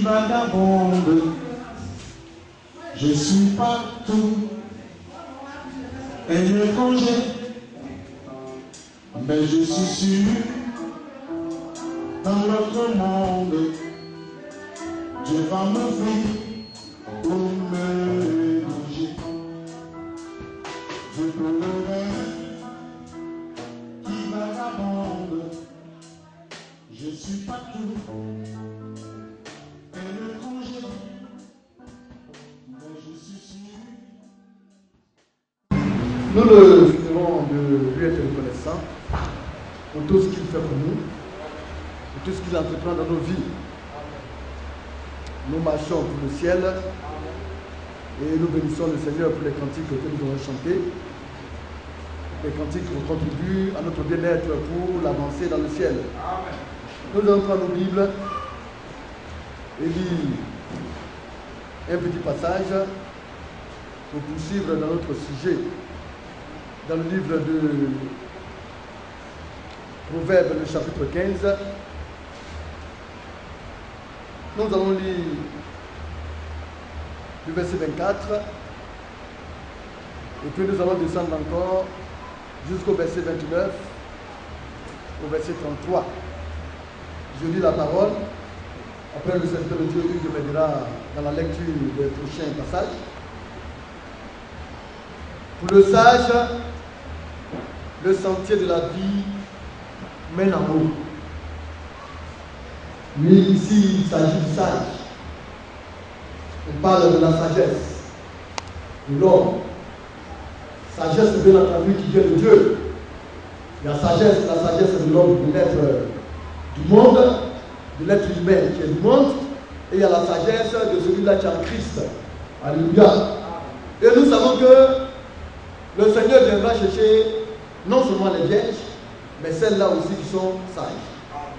vagabonde, je suis partout, un étranger, mais je suis sûr, dans notre monde, Dieu va m'ouvrir pour me loger. Je peux le rêve qui vagabonde, je suis partout. Nous le finirons de lui être reconnaissant pour tout ce qu'il fait pour nous, pour tout ce qu'il entreprend dans nos vies. Nous marchons pour le ciel et nous bénissons le Seigneur pour les cantiques que nous aurons chantés, les cantiques qui contribuent à notre bien-être pour l'avancée dans le ciel. Nous allons prendre nos Bibles et lire un petit passage pour poursuivre dans notre sujet. Dans le livre de Proverbes, le chapitre 15, nous allons lire le verset 24 et puis nous allons descendre encore jusqu'au verset 29, au verset 33. Je lis la parole. Après, le serviteur de Dieu Hugues m'aidera dans la lecture des prochains passages. Pour le sage, le sentier de la vie mène en haut. Oui, ici, il s'agit du sage. On parle de la sagesse de l'homme. Sagesse, bien entendu, qui vient de Dieu. La sagesse de l'homme, de l'être du monde, de l'être humain qui est du monde, et il y a la sagesse de celui-là qui est en Christ. Alléluia. Et nous savons que le Seigneur viendra chercher non seulement les vierges, mais celles-là aussi qui sont sages.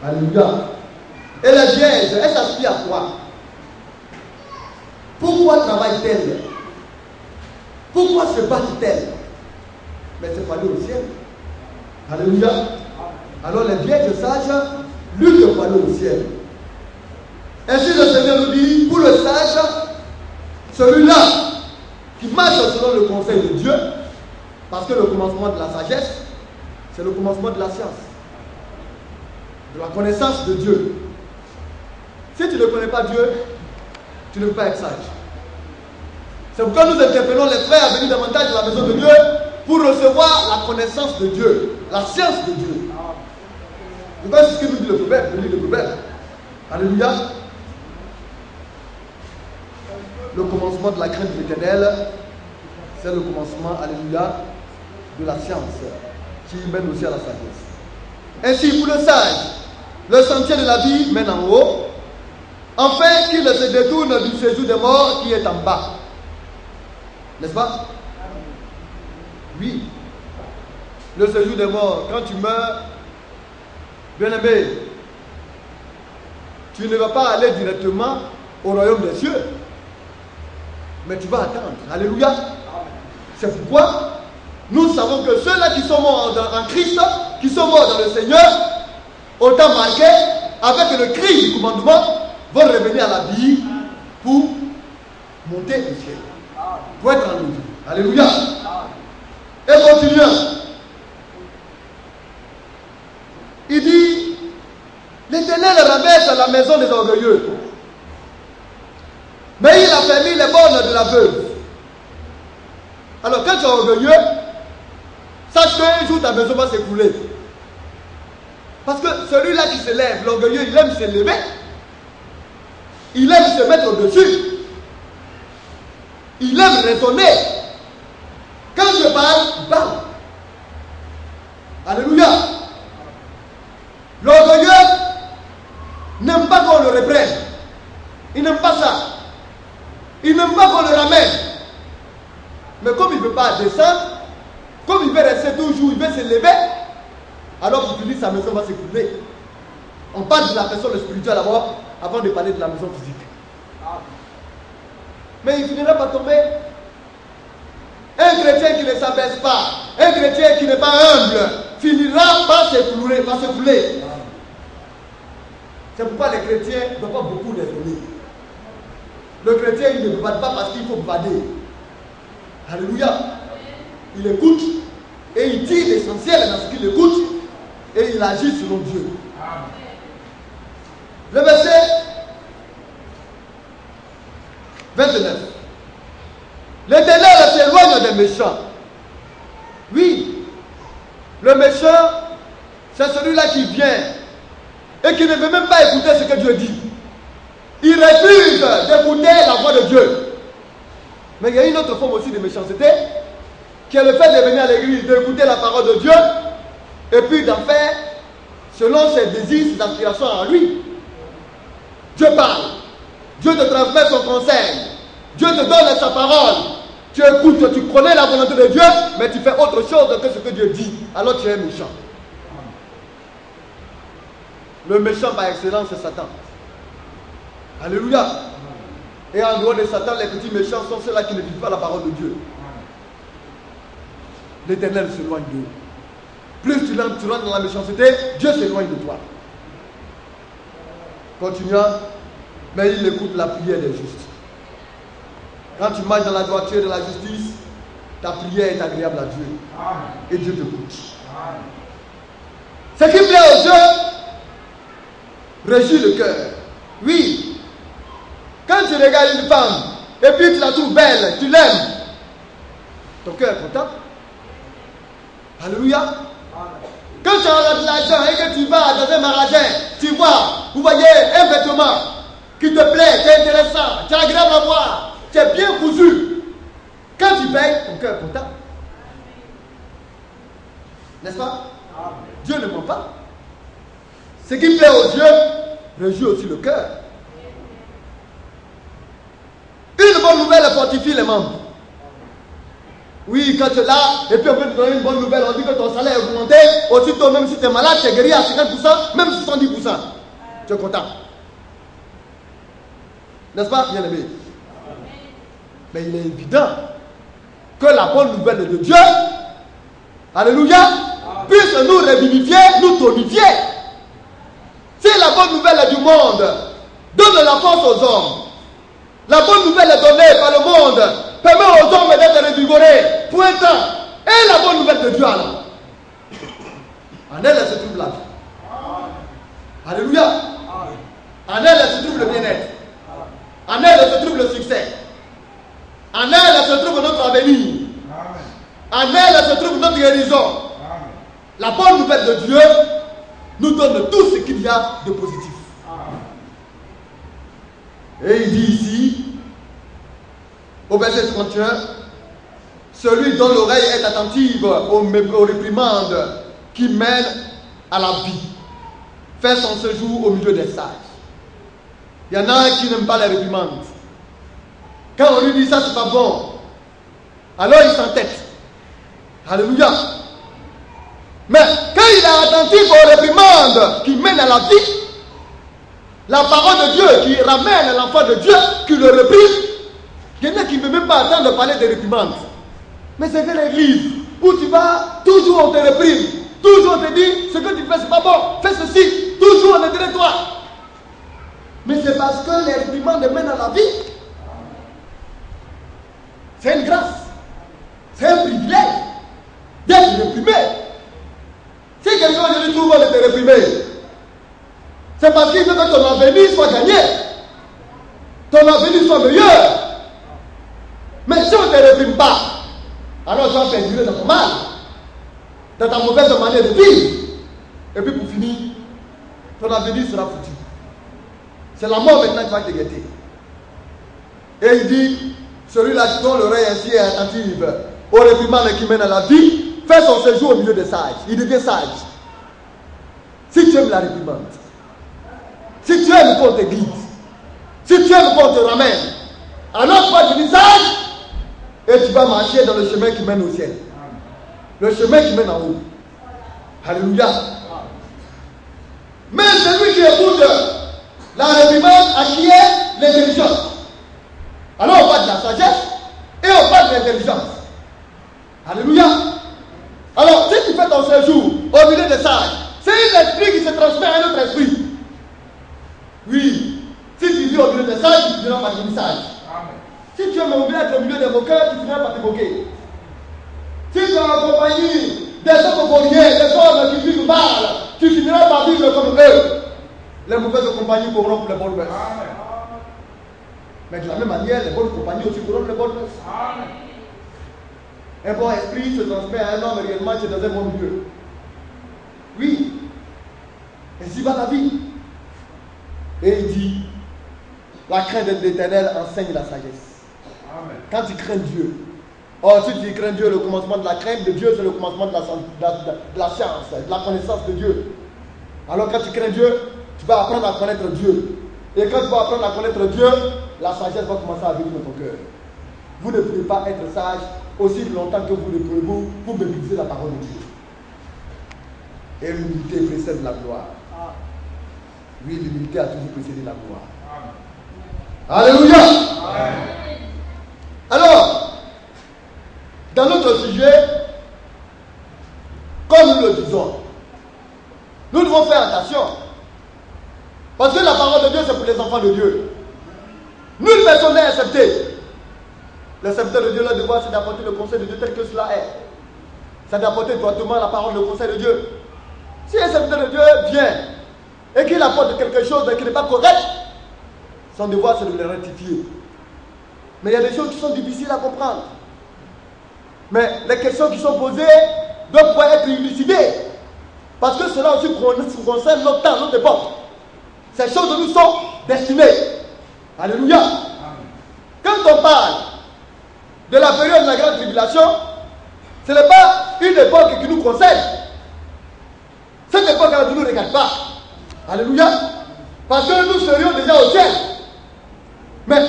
Alléluia. Et les vierges, elles s'aspirent à quoi? Pourquoi travaillent-elles? Pourquoi se battent-elles? Mais c'est pour aller au ciel. Alléluia. Alors les vierges sages luttent pour aller au ciel. Ainsi le Seigneur nous dit, pour le sage, celui-là qui marche selon le conseil de Dieu, parce que le commencement de la sagesse, c'est le commencement de la science, de la connaissance de Dieu. Si tu ne connais pas Dieu, tu ne peux pas être sage. C'est pourquoi nous interpellons les frères à venir davantage de la maison de Dieu pour recevoir la connaissance de Dieu, la science de Dieu. C'est ce que nous dit le proverbe, je lis le proverbe. Alléluia. Le commencement de la crainte de l'Éternel, c'est le commencement, alléluia, de la science, qui mène aussi à la sagesse. Ainsi, pour le sage, le sentier de la vie mène en haut, afin qu'il ne se détourne du séjour des morts qui est en bas. N'est-ce pas? Oui. Le séjour des morts, quand tu meurs, bien-aimé, tu ne vas pas aller directement au royaume des cieux, mais tu vas attendre. Alléluia. C'est pourquoi nous savons que ceux-là qui sont morts en Christ, qui sont morts dans le Seigneur, au temps marqué, avec le cri du commandement, vont revenir à la vie pour monter au ciel, pour être en vie. Alléluia. Et continuons. Il dit, l'Éternel rabaisse la maison des orgueilleux, mais il affermit les bornes de la veuve. Alors quand tu es orgueilleux, sache qu'un jour ta maison va s'écrouler. Parce que celui-là qui se lève, l'orgueilleux, il aime se lever. Il aime se mettre au-dessus. Il aime raisonner. Quand je parle, parle. Alléluia. L'orgueilleux n'aime pas qu'on le reprenne. Il n'aime pas ça. Il n'aime pas qu'on le ramène. Mais comme il ne veut pas descendre, comme il veut rester toujours, il veut se lever, alors qu'il dit sa maison va s'écrouler. On parle de la personne spirituelle d'abord, avant de parler de la maison physique. Mais il finira par tomber. Un chrétien qui ne s'abaisse pas, un chrétien qui n'est pas humble, finira par s'écrouler, par s'écrouler. C'est pourquoi les chrétiens ne doivent pas beaucoup raisonner. Le chrétien, il ne bavade pas parce qu'il faut bavader. Alléluia. Il écoute et il dit l'essentiel dans ce qu'il écoute et il agit selon Dieu. Le verset 29. L'Éternel s'éloigne des méchants. Oui, le méchant, c'est celui-là qui vient et qui ne veut même pas écouter ce que Dieu dit. Il refuse d'écouter la voix de Dieu. Mais il y a une autre forme aussi de méchanceté, qui est le fait de venir à l'église, d'écouter la parole de Dieu, et puis d'en faire selon ses désirs, ses aspirations en lui. Dieu parle, Dieu te transmet son conseil, Dieu te donne sa parole. Tu écoutes, tu connais la volonté de Dieu, mais tu fais autre chose que ce que Dieu dit. Alors tu es méchant. Le méchant par excellence, c'est Satan. Alléluia. Et en dehors de Satan, les petits méchants sont ceux-là qui ne vivent pas la parole de Dieu. L'Éternel s'éloigne d'eux. Plus tu rentres dans la méchanceté, Dieu s'éloigne de toi. Continuons. Mais il écoute la prière des justes. Quand tu marches dans la droiture de la justice, ta prière est agréable à Dieu. Et Dieu t'écoute. Ce qui plaît aux yeux régit le cœur. Oui. Quand tu regardes une femme et puis tu la trouves belle, tu l'aimes, ton cœur est content. Alléluia. Quand tu as de l'argent et que tu vas dans un magasin, tu vois, vous voyez un vêtement qui te plaît, qui est intéressant, qui est agréable à voir, qui est bien cousu. Quand tu payes, ton cœur est content. N'est-ce pas? Dieu ne ment pas. Ce qui plaît aux yeux réjouit aussi le cœur. Une bonne nouvelle fortifie les membres. Oui, quand tu es là, et puis on peut te donner une bonne nouvelle, on dit que ton salaire est augmenté, aussitôt, même si tu es malade, tu es guéri à 50%, même 70%. Tu es content. N'est-ce pas, bien aimé? Mais il est évident que la bonne nouvelle de Dieu, alléluia, puisse nous revivifier, nous tonifier. Si la bonne nouvelle du monde donne la force aux hommes, la bonne nouvelle est donnée par le monde, permet aux hommes d'être revigorés pour un temps. Et la bonne nouvelle de Dieu alors, en elle se trouve la vie. Alléluia. En elle se trouve le bien-être. En elle se trouve le succès. En elle se trouve notre avenir. En elle se trouve notre guérison. La bonne nouvelle de Dieu nous donne tout ce qu'il y a de positif. Et il dit ici, au verset 31, celui dont l'oreille est attentive aux réprimandes qui mènent à la vie, fait son séjour au milieu des sages. Il y en a qui n'aiment pas les réprimandes. Quand on lui dit ça, c'est pas bon, alors il s'entête. Alléluia. Mais quand il est attentif aux réprimandes qui mènent à la vie, la parole de Dieu qui ramène l'enfant de Dieu, qui le réprime, il y en a qui ne veulent même pas attendre de parler des réprimandes. Mais c'est que l'église où tu vas, toujours on te réprime. Toujours on te dit, ce que tu fais, c'est pas bon. Fais ceci. Toujours on est derrière toi. Mais c'est parce que les réprimandes mènent à la vie. C'est une grâce. C'est un privilège d'être réprimé. Si quelqu'un aujourd'hui trouve de te réprimer, c'est parce qu'il veut que ton avenir soit gagné. Ton avenir soit meilleur. Mais si on ne te réprime pas, alors tu vas perdurer dans ton mal, dans ta mauvaise manière de vivre. Et puis pour finir, ton avenir sera foutu. C'est la mort maintenant qui va te guetter. Et il dit, celui-là dont l'oreille ainsi est attentive aux réprimandes qui mènent à la vie, fait son séjour au milieu des sages. Il devient sage. Si tu aimes la réprimande, si tu aimes qu'on te guide, si tu aimes qu'on te ramène, alors tu vas devenir sage et tu vas marcher dans le chemin qui mène au ciel. Le chemin qui mène en haut. Alléluia. Mais celui qui écoute la réprimande acquiert l'intelligence. Alors on parle de la sagesse et on parle de l'intelligence. Alléluia. Alors si tu fais ton séjour au milieu des sages, c'est un esprit qui se transmet à un autre esprit. Oui. Si tu vis au milieu des sages, tu ne deviendras pas devenu sage. Si tu aimes être au milieu des moqueurs, tu finiras par te moquer. Si tu es en compagnie des hommes vauriens, des hommes qui vivent mal, tu finiras par vivre comme eux. Les mauvaises compagnies corrompent les bonnes mœurs. Mais de la même manière, les bonnes compagnies aussi corrompent les bonnes mœurs. Un bon esprit se transmet à un homme réellement qui est dans un bon milieu. Oui. Ainsi va la vie. Et il dit, la crainte de l'Éternel enseigne la sagesse. Amen. Quand tu crains Dieu, si tu crains Dieu, le commencement de la crainte de Dieu, c'est le commencement de la science, de la connaissance de Dieu. Alors quand tu crains Dieu, tu vas apprendre à connaître Dieu. Et quand tu vas apprendre à connaître Dieu, la sagesse va commencer à vivre dans ton cœur. Vous ne pouvez pas être sage aussi longtemps que vous ne pouvez vous mépriser la parole de Dieu. Et l'humilité précède la gloire. Oui, l'humilité a toujours précédé la gloire. Alléluia. Alors, dans notre sujet, comme nous le disons, nous devons faire attention. Parce que la parole de Dieu, c'est pour les enfants de Dieu. Nulle personne n'est acceptée. Le serviteur de Dieu, leur devoir, c'est d'apporter le conseil de Dieu tel que cela est. C'est d'apporter droitement la parole, le conseil de Dieu. Si un serviteur de Dieu vient et qu'il apporte quelque chose qui n'est pas correct, son devoir, c'est de le rectifier. Mais il y a des choses qui sont difficiles à comprendre. Mais les questions qui sont posées doivent pouvoir être élucidées. Parce que cela aussi concerne notre temps, notre époque. Ces choses nous sont destinées. Alléluia. Quand on parle de la période de la grande tribulation, ce n'est pas une époque qui nous concerne. Cette époque ne nous regarde pas. Alléluia. Parce que nous serions déjà au ciel. Mais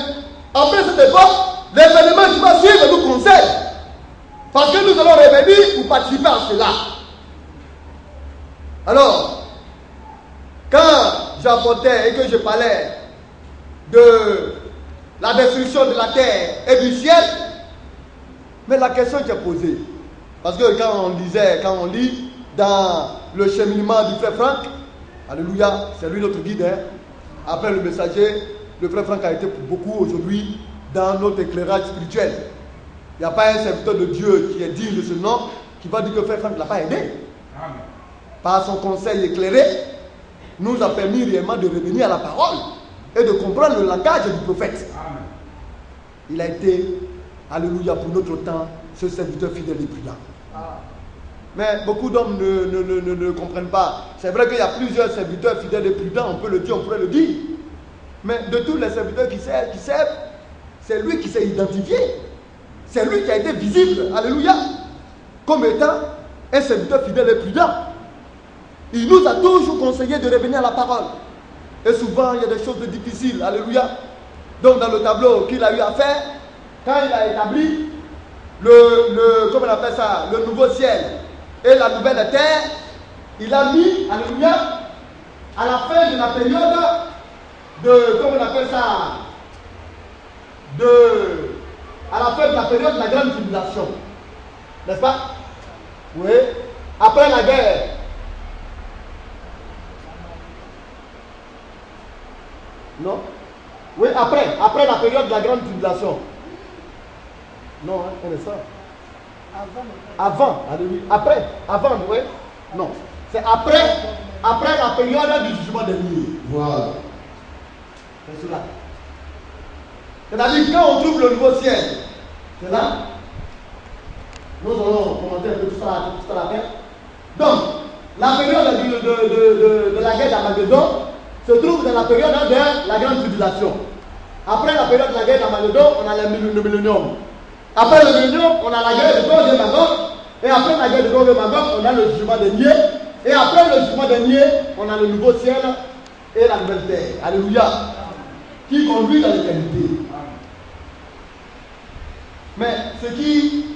après cette époque, l'événement qui va suivre nous concerne. Parce que nous allons revenir pour participer à cela. Alors, quand j'apportais et que je parlais de la destruction de la terre et du ciel, mais la question qui est posée, parce que quand on lit dans le cheminement du frère Franck, alléluia, c'est lui notre guide, hein. Après le messager, le frère Franck a été pour beaucoup aujourd'hui dans notre éclairage spirituel. Il n'y a pas un serviteur de Dieu qui est digne de ce nom qui va dire que le frère Franck ne l'a pas aidé. Amen. Par son conseil éclairé, nous a permis réellement de revenir à la parole et de comprendre le langage du prophète. Amen. Il a été, alléluia, pour notre temps, ce serviteur fidèle et prudent. Mais beaucoup d'hommes ne comprennent pas. C'est vrai qu'il y a plusieurs serviteurs fidèles et prudents, on peut le dire, on pourrait le dire. Mais de tous les serviteurs qui servent, c'est lui qui s'est identifié. C'est lui qui a été visible, alléluia, comme étant un serviteur fidèle et prudent. Il nous a toujours conseillé de revenir à la parole. Et souvent, il y a des choses difficiles, alléluia. Donc, dans le tableau qu'il a eu à faire, quand il a établi comment on appelle ça, le nouveau ciel et la nouvelle terre, il a mis, alléluia, à la fin de la période de, comment on appelle ça, à la fin de la période de la grande tribulation. N'est-ce pas? Oui. Après la guerre. Non? Oui, après la période de la grande tribulation. Non, hein, un instant. Avant, alléluia. Avant, oui. Non. C'est après la période du jugement dernier. Voilà. C'est cela. C'est-à-dire, quand on trouve le nouveau ciel, c'est là. Nous allons commenter un peu tout ça la fin. Donc, la période de la guerre d'Armageddon se trouve dans la période de la grande tribulation. Après la période de la guerre d'Armageddon, on a le millénium. Après le millénium, on a la guerre de Gog et Magog. Et après la guerre de Gog et Magog, on a le jugement dernier. Et après le jugement dernier, on a le nouveau ciel et la nouvelle terre. Alléluia. Qui conduit dans l'éternité. Mais ce qui...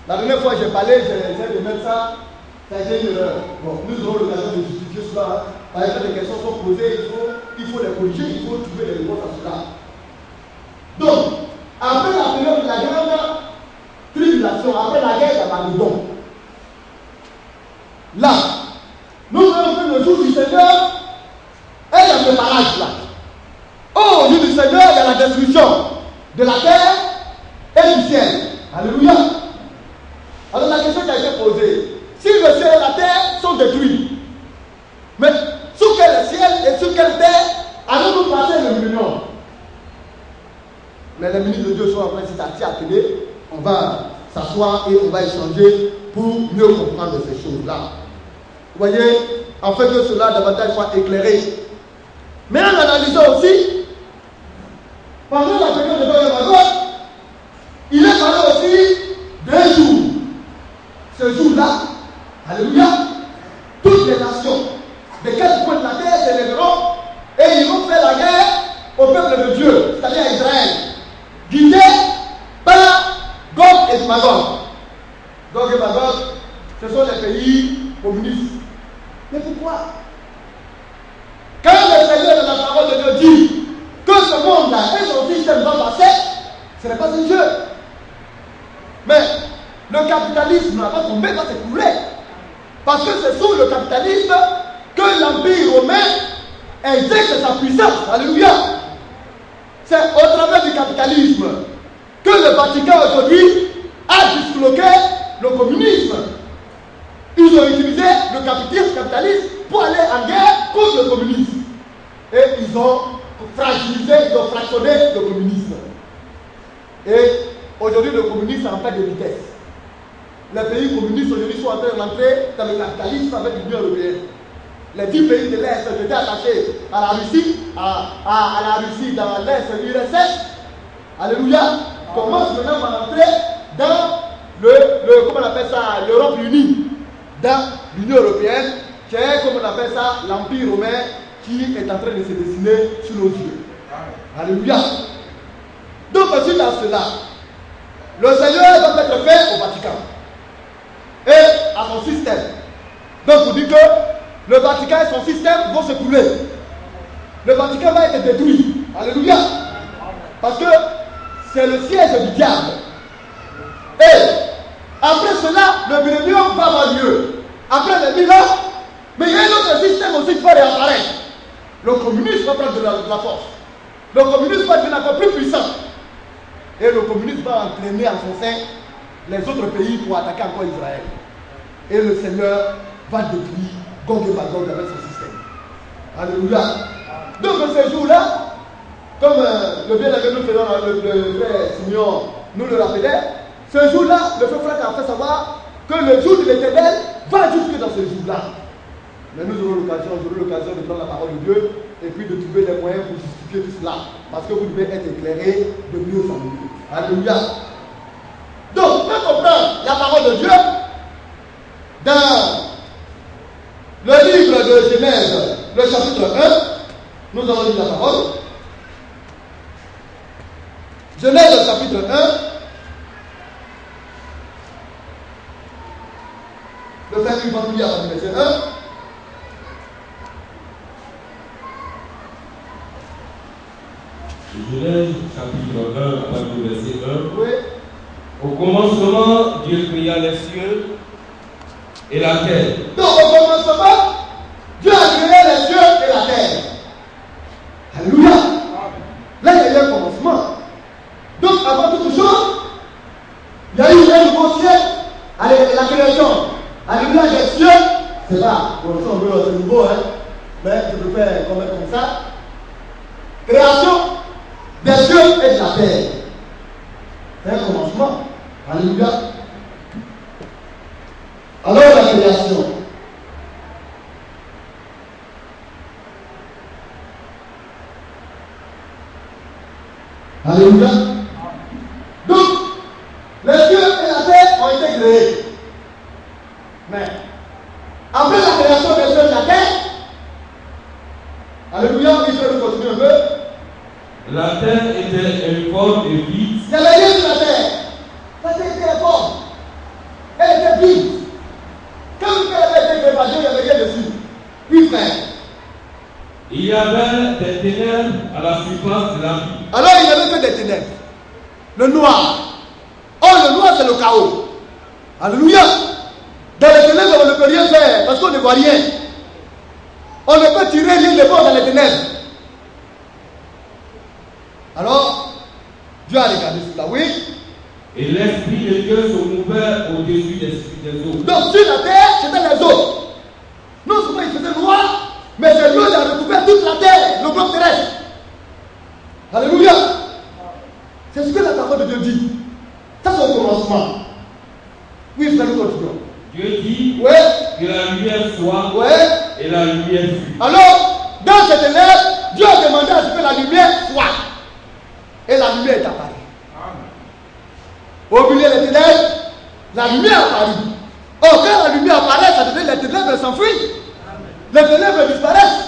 La dernière fois que j'ai parlé, j'ai essayé de mettre ça. Ça a été une erreur. Bon, nous aurons l'occasion de justifier cela. Par exemple, les questions sont posées, il faut les corriger, il faut trouver les réponses à cela. Donc, après la période de la grande tribulation, après la guerre d'Armageddon, là, nous allons faire le jour du Seigneur et le préparage là. Oh, au jour du Seigneur, il y a la destruction. de la terre et du ciel. Alléluia. Alors la question qui a été posée, si le ciel et la terre sont détruits, mais sous quel ciel et sous quelle terre allons-nous passer le millénaire? Mais les ministres de Dieu sont en train de s'atteler. On va s'asseoir et on va échanger pour mieux comprendre ces choses-là. Vous voyez, afin que cela davantage soit éclairé. Mais en analysant aussi, pendant la période de Magog, il est parlé aussi d'un jour. Ce jour-là, alléluia, toutes les nations de quel point de la terre s'élèveront et ils vont faire la guerre au peuple de Dieu, c'est-à-dire à Israël, guidés par Gog et Magog. Gog et Magog, ce sont les pays communistes. Mais pourquoi? Quand le Seigneur de la parole de Dieu dit que ce monde-là et son système va passer, ce n'est pas un jeu. Mais le capitalisme va tomber, va s'écrouler. Parce que c'est sous le capitalisme que l'Empire romain exerce sa puissance. Alléluia. C'est au travers du capitalisme que le Vatican aujourd'hui a disloqué le communisme. Ils ont utilisé le capitalisme pour aller en guerre contre le communisme. Et ils ont fragilisé, ils ont fractionné le communisme. Et aujourd'hui, le communisme est en perte de vitesse. Les pays communistes aujourd'hui sont en train d'entrer dans le capitalisme avec l'Union européenne. Les 10 pays de l'Est étaient attachés à la Russie, à la Russie dans l'Est URSS. Alléluia. Commence maintenant à entrer dans comment on appelle ça, l'Europe unie, dans l'Union européenne, qui est, comme on appelle ça, l'Empire romain qui est en train de se dessiner sous nos yeux. Alléluia. Donc, suite à cela, le Seigneur va être fait au Vatican et à son système. Donc, vous dites que le Vatican et son système vont se couler. Le Vatican va être détruit. Alléluia. Parce que c'est le siège du diable. Et après cela, le millénium va avoir lieu. Après les 1000 ans, mais il y a un autre système aussi qui va réapparaître. Le communisme va prendre de la force. Le communisme va devenir encore plus puissant. Et le communisme va entraîner en son sein les autres pays pour attaquer encore Israël. Et le Seigneur va détruire Gog et Magog avec son système. Alléluia. Donc ce jour-là, comme le bien-aimé nous faisons, le frère Simeon nous le rappelait, ce jour-là, le frère Franck a fait savoir que le jour de l'Éternel va jusque dans ce jour-là. Mais nous aurons l'occasion de prendre la parole de Dieu et puis de trouver les moyens pour justifier tout cela. Parce que vous devez être éclairé de mieux en mieux. Alléluia. Donc, quand on prend la parole de Dieu, dans le livre de Genèse, le chapitre 1, nous allons lire la parole. Genèse, chapitre 1. Le frère qui va nous lire à partir du verset 1. Genèse chapitre 1, à partir du verset 1. Oui. Au commencement, Dieu créa les cieux et la terre. Donc au commencement, Dieu a créé les cieux et la terre. Alléluia. Là, il y a eu un commencement. Donc avant toute chose, il y a eu un nouveau ciel à la création. Alléluia, les cieux, c'est pas, bon, ça on veut, c'est nouveau, hein, mais je peux faire comme ça. Création des cieux et de la terre. C'est un commencement. Alléluia. Alors la création. Alléluia. Donc, les cieux et la terre ont été créés. Mais, après la création des cieux et de la terre, alléluia, il faut continuer un peu. La terre était informe et vide. Il n'y avait rien sur la terre. La terre était informe. Elle était vide. Quand elle avait été créée par Dieu, il n'y avait rien dessus. Oui, frère. Il y avait des ténèbres à la surface de la vie. Alors il n'y avait que des ténèbres. Le noir. Oh, le noir, c'est le chaos. Alléluia. Dans les ténèbres, on ne peut rien faire parce qu'on ne voit rien. On ne peut tirer rien de bon dans les ténèbres. Alors, Dieu Dieu a regardé cela, oui. Et l'Esprit de Dieu se mouvait au-dessus des eaux. Donc sur la terre, c'était les eaux. Non seulement il faisait noir, mais c'est l'eau qui a recouvert toute la terre, le globe terrestre. Alléluia. C'est ce que la parole de Dieu dit. Ça c'est au commencement. Oui, frère, nous continuons. Dieu dit Ouais. que la lumière soit, Ouais. et la lumière fut. Alors, dans cette ténèbres, Dieu a demandé à ce que la lumière soit. Et la lumière est apparue. Au milieu des ténèbres, la lumière apparut. Or, quand la lumière apparaît, ça veut dire que les ténèbres s'enfuient. Les ténèbres disparaissent.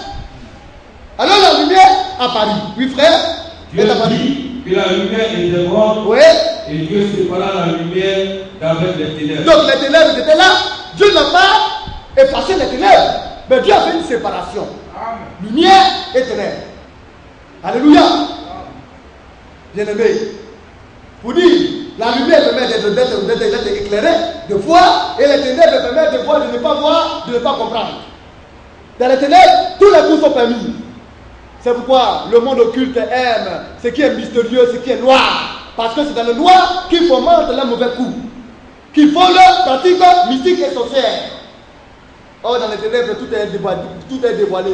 Alors la lumière apparut. Oui, frère. Dieu dit que la lumière était grande. Oui. Et Dieu sépara la lumière d'avec les ténèbres. Donc les ténèbres étaient là. Dieu n'a pas effacé les ténèbres. Mais Dieu a fait une séparation. Amen. Lumière et ténèbres. Alléluia. Bien-aimé. Pour dire, la lumière permet d'être éclairé, de voir, et les ténèbres permettent de voir, de ne pas voir, de ne pas comprendre. Dans les ténèbres, tous les coups sont permis. C'est pourquoi le monde occulte aime ce qui est mystérieux, ce qui est noir. Parce que c'est dans le noir qu'ils fomentent les mauvais coups, qu'ils font leur pratique mystique et sorcière. Or, dans les ténèbres, tout est dévoilé.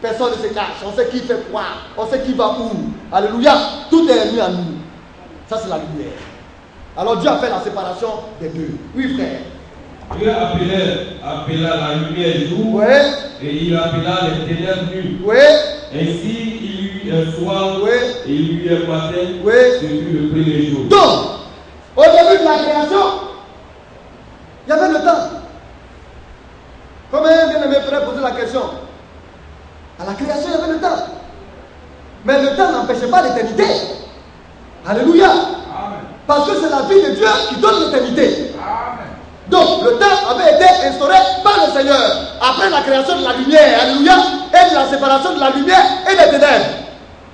Personne ne se cache. On sait qui fait quoi. On sait qui va où. Alléluia. Tout est mis à nous. Ça, c'est la lumière. Alors, Dieu a fait la séparation des deux. Oui, frère. Dieu appela la lumière jour, Ouais. et il appela les ténèbres nuit. Ouais. Ainsi, il y eut un soir, Ouais. et il y eut un matin, Ouais. ce fut le premier jour. Donc, au début de la création, il y avait le temps. Combien bien-aimés frères poser la question? À la création, il y avait le temps. Mais le temps n'empêchait pas l'éternité. Alléluia. Amen. Parce que c'est la vie de Dieu qui donne l'éternité. Amen. Donc, le temps avait été instauré par le Seigneur après la création de la lumière. Alléluia. Et de la séparation de la lumière et des ténèbres.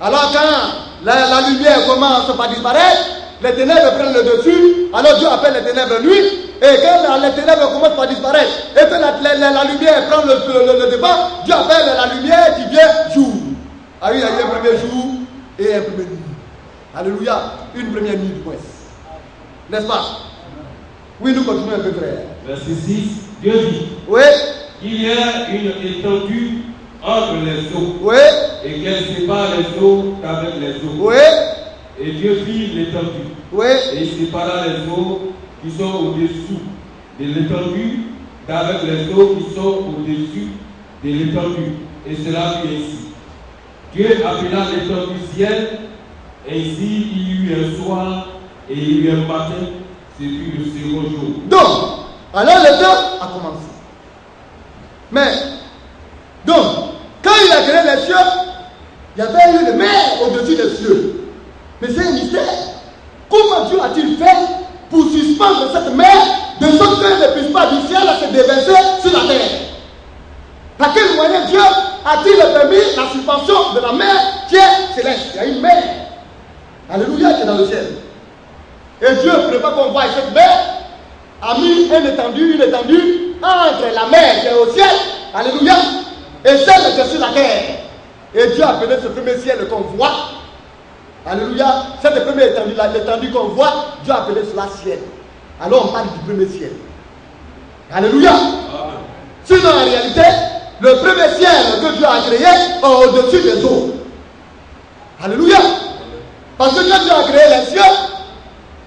Alors, quand la lumière commence par disparaître, les ténèbres prennent le dessus. Alors, Dieu appelle les ténèbres nuit. Et quand les ténèbres commencent par disparaître, et que la lumière prend le devant, Dieu appelle la lumière qui vient jour. Ah oui, il y a eu un premier jour et un premier nuit. Alléluia. Une première nuit du moins. N'est-ce pas? Oui, nous continuons un peu, frère. Verset 6, Dieu dit Oui. qu'il y a une étendue entre les eaux, Oui. et qu'elle sépare les eaux d'avec les eaux. Oui. Et Dieu fit l'étendue. Oui. Et il sépara les eaux qui sont au-dessous de l'étendue d'avec les eaux qui sont au-dessus de l'étendue. Et cela fut ainsi. Dieu appela l'étendue ciel. Ainsi il y eut un soir et il y eut un matin. Ce fut le second jour. Donc, alors le temps a commencé. Mais, donc, quand il a créé les cieux, il y avait eu le mer au-dessus des cieux. Mais c'est un mystère. Comment Dieu a-t-il fait pour suspendre cette mer de sorte qu'elle ne puisse pas du ciel se déverser sur la terre? Par quel moyen Dieu a-t-il permis la suspension de la mer qui est céleste? Il y a une mer. Alléluia qui est dans le ciel. Et Dieu ne voulait pas qu'on voie cette mer, a mis une étendue entre la mer qui est au ciel, alléluia, et celle qui est sur la terre. Et Dieu a appelé ce premier ciel qu'on voit, alléluia, cette première étendue, l'étendue qu'on voit, Dieu a appelé cela ciel. Alors on parle du premier ciel. Alléluia. Sinon en réalité, le premier ciel que Dieu a créé est au-dessus des eaux. Alléluia. Parce que quand Dieu a créé les cieux,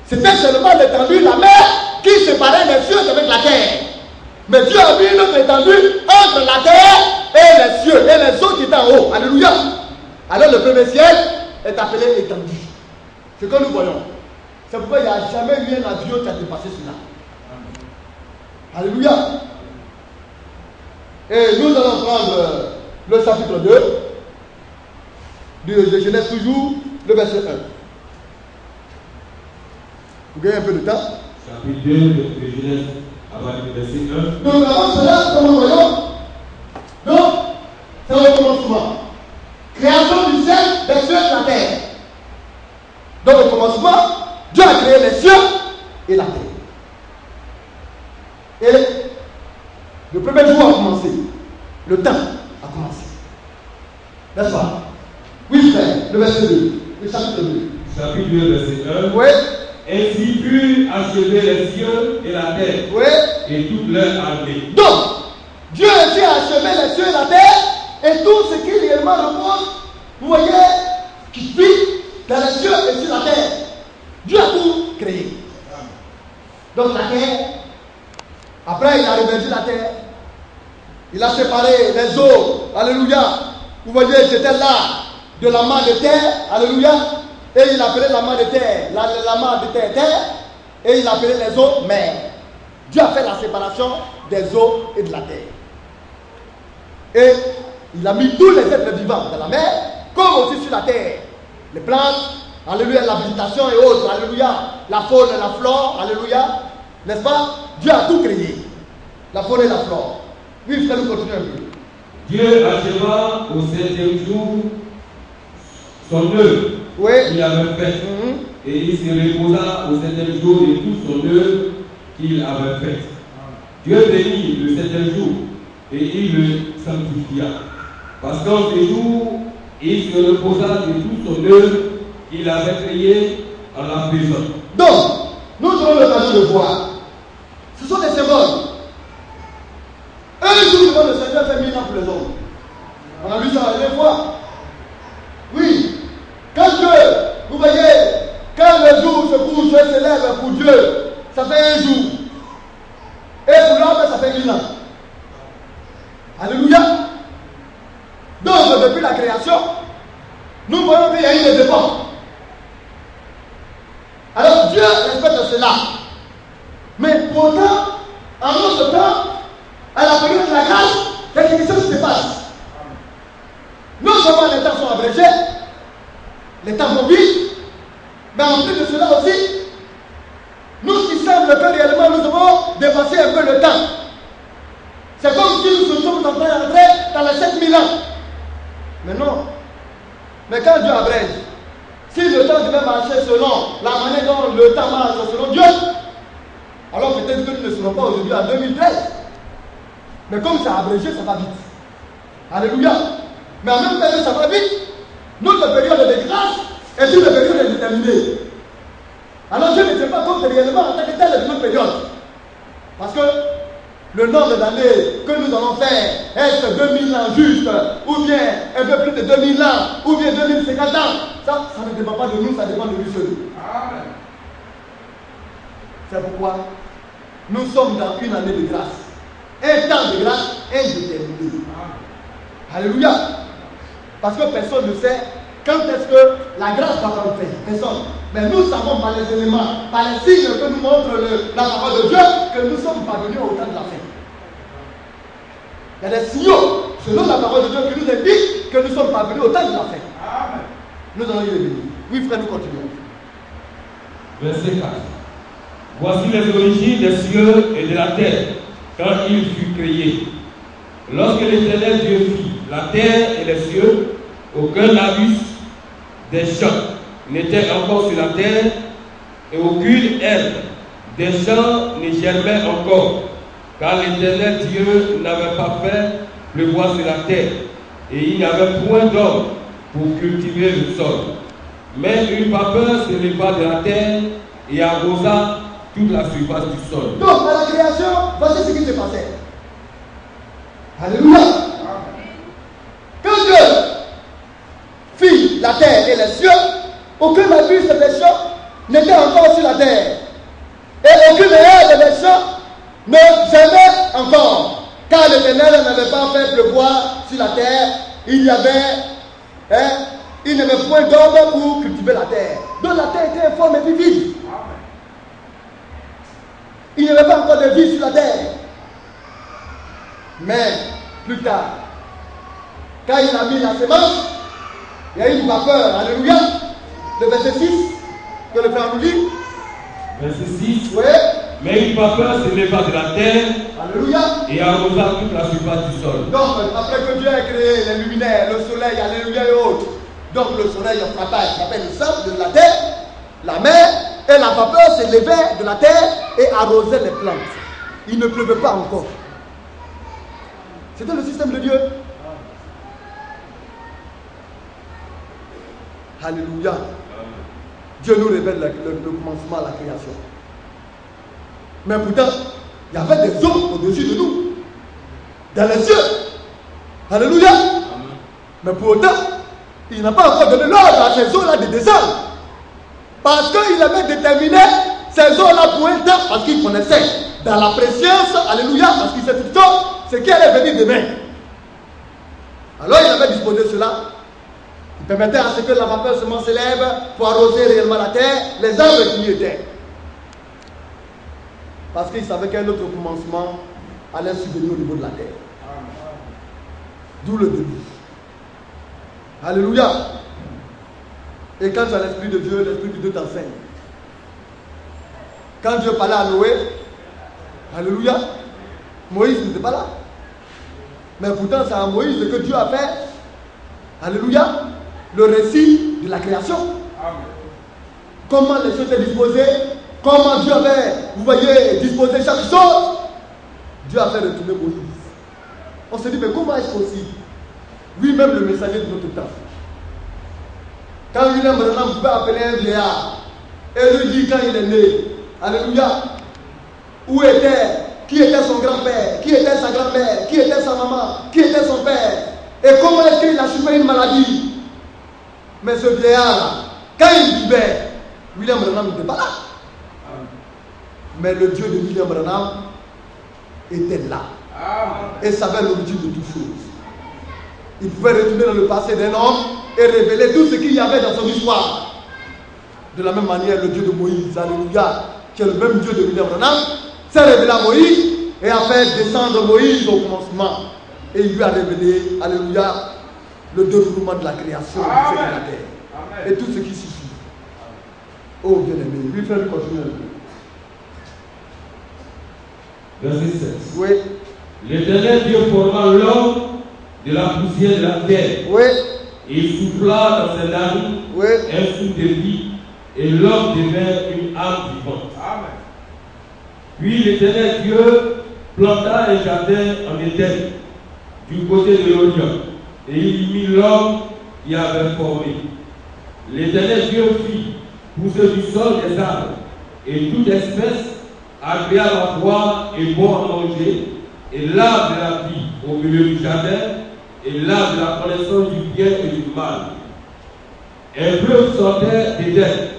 c'était seulement l'étendue, la mer, qui séparait les cieux avec la terre. Mais Dieu a mis une autre étendue entre la terre et les cieux, et les eaux qui étaient en haut. Alléluia. Alors le premier ciel est appelé étendue. C'est ce que nous voyons. C'est pourquoi il n'y a jamais eu un avion qui a dépassé cela. Alléluia. Et nous allons prendre le chapitre 2 de Genèse, toujours le verset 1. Vous gagnez un peu de temps. Chapitre 2 de Genèse, avant le verset 1. Donc avant cela, comme nous voyons, donc c'est le commencement. Création du ciel, des cieux et de la terre. Donc au commencement, Dieu a créé les cieux et la terre. Et le premier jour a commencé. Le temps a commencé. N'est-ce pas? Oui, frère, le verset 2, le chapitre 2. chapitre 2, verset 1. Oui. Ainsi fut achevé les cieux et la terre, Oui. et toute leur armée. Donc, Dieu ainsi a achevé les cieux et la terre, et tout ce qui réellement repose, vous voyez, qui vit dans les cieux et sur la terre. Dieu a tout créé. Donc la terre, après il a revêtu la terre, il a séparé les eaux, alléluia. Vous voyez, j'étais là de la main de terre, alléluia. Et il appelait la main de terre, la main de terre, terre, et il appelait les eaux mer. Dieu a fait la séparation des eaux et de la terre. Et il a mis tous les êtres vivants dans la mer, comme aussi sur la terre. Les plantes, alléluia, la végétation et autres, alléluia. La faune et la flore, alléluia. N'est-ce pas? Dieu a tout créé. La faune et la flore. Oui, frère, nous continuons un peu. Dieu acheva au 7e jour son œuvre qu'il avait faite. Et il se reposa au 7e jour de toute son œuvre qu'il avait faite. Dieu bénit le 7e jour et il le sanctifia. Parce qu'en ce jour, il se reposa de toute son œuvre qu'il avait créée en la faisant. Donc, nous aurons l'occasion de voir. Ce sont des symboles. Un jour, le Seigneur fait 1000 ans pour les hommes. On a vu ça la dernière fois. Oui. Quand Dieu, vous voyez, quand le jour se couche et se lève pour Dieu, ça fait un jour. Et pour l'homme, ça fait 1000 ans. Alléluia. Donc, depuis la création, nous voyons qu'il y a eu des dépens. Alors, Dieu respecte cela. Mais pourtant, en notre temps, à la période de la grâce, il y a quelque chose qui se passe. Non seulement les temps sont abrégés, les temps vont vite, mais en plus de cela aussi, nous qui semble que réellement nous avons dépassé un peu le temps. C'est comme si nous sommes en train d'entrer dans les 7000 ans. Mais non. Mais quand Dieu abrège, si le temps devait marcher selon la manière dont le temps marche selon Dieu, alors peut-être que nous ne serons pas aujourd'hui en 2013. Mais comme c'est abrégé, ça va vite. Alléluia. Mais en même temps que ça va vite, notre période de grâce est une période indéterminée. Alors Dieu ne tient pas compte réellement en tant que tel de notre période. Parce que le nombre d'années que nous allons faire, est-ce 2000 ans juste, ou bien un peu plus de 2000 ans, ou bien 2050 ans, ça ne dépend pas de nous, ça dépend de lui seul. Amen. C'est pourquoi nous sommes dans une année de grâce. Un temps de grâce indéterminé. Alléluia. Parce que personne ne sait quand est-ce que la grâce va prendre fin. Personne. Mais nous savons par les éléments, par les signes que nous montre la parole de Dieu, que nous sommes parvenus au temps de la fin. Il y a des signaux, selon la parole de Dieu, qui nous indiquent que nous sommes parvenus au temps de la fin. Amen. Nous allons y revenir. Oui, frère, nous continuons. Verset 4. Voici les origines des cieux et de la terre, quand il fut créé. Lorsque l'Éternel Dieu fit la terre et les cieux, aucun abus des champs n'était encore sur la terre, et aucune herbe des champs ne germait encore, car l'Éternel Dieu n'avait pas fait pleuvoir sur la terre, et il n'y avait point d'homme pour cultiver le sol. Mais une vapeur se leva de la terre et arrosa toute la surface du sol. Donc, à la création, voici ce qui se passait. Alléluia. Quand Dieu fit la terre et les cieux, aucun abus des champs n'était encore sur la terre. Et aucune herbe des champs ne germait encore. Car l'Éternel n'avait pas fait pleuvoir sur la terre. Il n'y avait point d'homme pour cultiver la terre. Donc la terre était informe et puis vide. Il n'y avait pas encore de vie sur la terre. Mais plus tard, quand il a mis la semence, il y a eu une vapeur. Alléluia. Le verset 6, que le frère nous lit. Verset 6. Oui. Mais une vapeur se leva de la terre. Alléluia. Et arrosa toute la surface du sol. Donc, après que Dieu a créé les luminaires, le soleil, alléluia et autres, donc le soleil frappait le sable de la terre, la mer, et la vapeur s'élevait de la terre et arrosait les plantes. Il ne pleuvait pas encore. C'était le système de Dieu. Alléluia. Dieu nous révèle le commencement à la création. Mais pourtant, il y avait des hommes au-dessus de nous, dans les cieux. Alléluia. Amen. Mais pour autant, il n'a pas encore donné l'ordre à ces eaux-là de descendre. Parce qu'il avait déterminé ces eaux-là pour un temps, parce qu'il connaissait dans la préscience, alléluia, parce qu'il sait tout le temps ce qui allait venir demain. Alors il avait disposé cela. Il permettait à ce que la vapeur seulement s'élève pour arroser réellement la terre, les arbres qui y étaient. Parce qu'il savait qu'un autre commencement allait subvenir au niveau de la terre. D'où le début. Alléluia. Et quand tu as l'Esprit de Dieu, l'Esprit de Dieu t'enseigne. Quand Dieu parlait à Noé, alléluia, Moïse n'était pas là. Mais pourtant, c'est à Moïse que Dieu a fait, alléluia, le récit de la création. Amen. Comment les choses étaient disposées, comment Dieu avait, vous voyez, disposé chaque chose. Dieu a fait retourner Moïse. On se dit, mais comment est-ce possible? Lui-même, le messager de notre temps. Quand William Branham pouvait appeler un vieillard et lui dit quand il est né, alléluia, où était, qui était son grand-père, qui était sa grand-mère, qui était sa maman, qui était son père, et comment est-ce qu'il a chopé une maladie. Mais ce vieillard-là, quand il vivait, William Branham n'était pas là. Mais le Dieu de William Branham était là. Et savait l'origine de toutes choses. Il pouvait retourner dans le passé d'un homme et révéler tout ce qu'il y avait dans son histoire. De la même manière, le Dieu de Moïse, alléluia, qui est le même Dieu de William Branham, s'est révélé à Moïse et a fait descendre Moïse au commencement. Et il lui a révélé, alléluia, le déroulement de la création de la terre. Et tout ce qui suffit. Oh bien-aimé, lui frère, lui continue un peu. Verset 16. Oui. L'Éternel Dieu forma l'homme de la poussière de la terre. Oui. Et il souffla dans ses narines un souffle de vie, et l'homme devint une âme vivante. Amen. Puis l'Éternel Dieu planta un jardin en Éden, du côté de l'Orient, et il y mit l'homme qui avait formé. L'Éternel Dieu fit pousser du sol des arbres, et toute espèce agréable à voir et bon à manger, et l'arbre de la vie au milieu du jardin, et l'arbre de la connaissance du bien et du mal. Un fleuve sortait d'Éden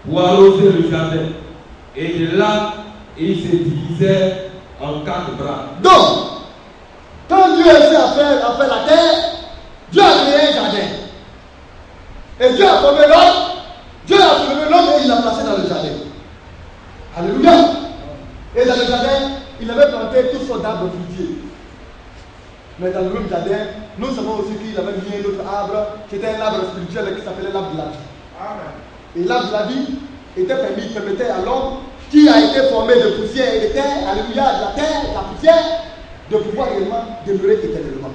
pour arroser le jardin, et de là, il se divisait en 4 bras. Donc, quand Dieu a essayé à faire la terre, Dieu a créé un jardin. Et Dieu a formé l'homme, Dieu a formé l'homme et il l'a placé dans le jardin. Alléluia. Et dans le jardin, il avait planté toutes sortes d'arbres fruitiers. Mais dans le même jardin, nous savons aussi qu'il avait mis un autre arbre, qui était un arbre spirituel qui s'appelait l'arbre de la vie. Amen. Et l'arbre de la vie permettait à l'homme qui a été formé de poussière et de terre, alléluia, de la terre, de la poussière, de pouvoir réellement demeurer éternellement.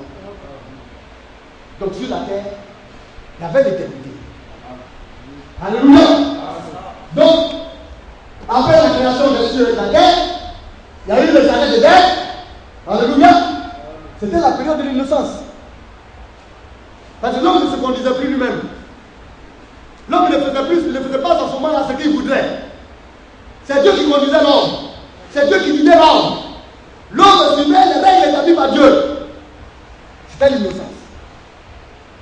Donc sur la terre, il y avait l'éternité. Alléluia. Donc, après la création des cieux et de la terre, il y a eu le jardin d'Éden. Alléluia. C'était la période de l'innocence. Parce que l'homme ne se conduisait plus lui-même. L'homme ne faisait pas en ce moment-là ce qu'il voudrait. C'est Dieu qui conduisait l'homme. C'est Dieu qui guidait l'homme. L'homme suivait les règles établies par Dieu. C'était l'innocence.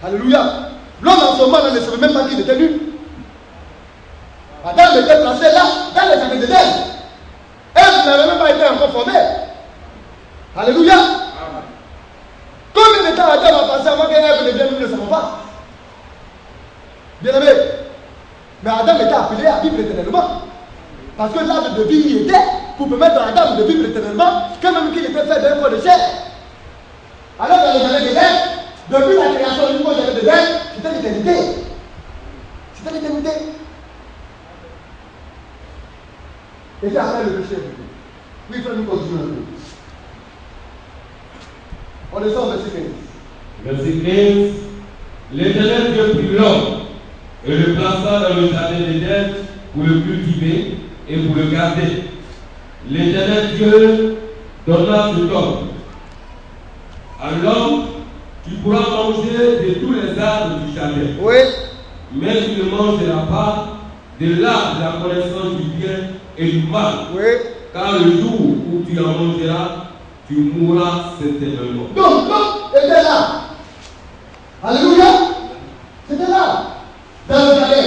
Alléluia. L'homme en ce moment-là ne savait même pas qu'il était nu. Adam était placé là, dans les jardins d'Éden. Elle n'avait même pas été encore formée. Alléluia. Combien de temps Adam a passé avant qu'Ève ne vienne, nous ne savons pas. Bien aimé. Mais Adam était appelé à vivre éternellement. Parce que l'arbre de vie y était pour permettre à Adam de vivre éternellement, quand même qu'il était fait d'un corps de chair. Alors dans le jardin d'Éden, depuis la création du jardin d'Éden, c'était l'éternité. C'était l'éternité. Et c'est après le péché. Oui, il faut nous continuer un peu. On descend au verset 15. Verset 15. L'Éternel Dieu prit l'homme et le plaça dans le jardin d'Éden pour le cultiver et pour le garder. L'Éternel Dieu donna cet homme. À l'homme, tu pourras manger de tous les arbres du jardin. Oui. Mais tu ne mangeras pas de l'arbre de la connaissance du bien et du mal. Oui. Car le jour où tu en mangeras, tu mourras certainement. Donc, l'homme était là. Alléluia. C'était là. Dans le jardin.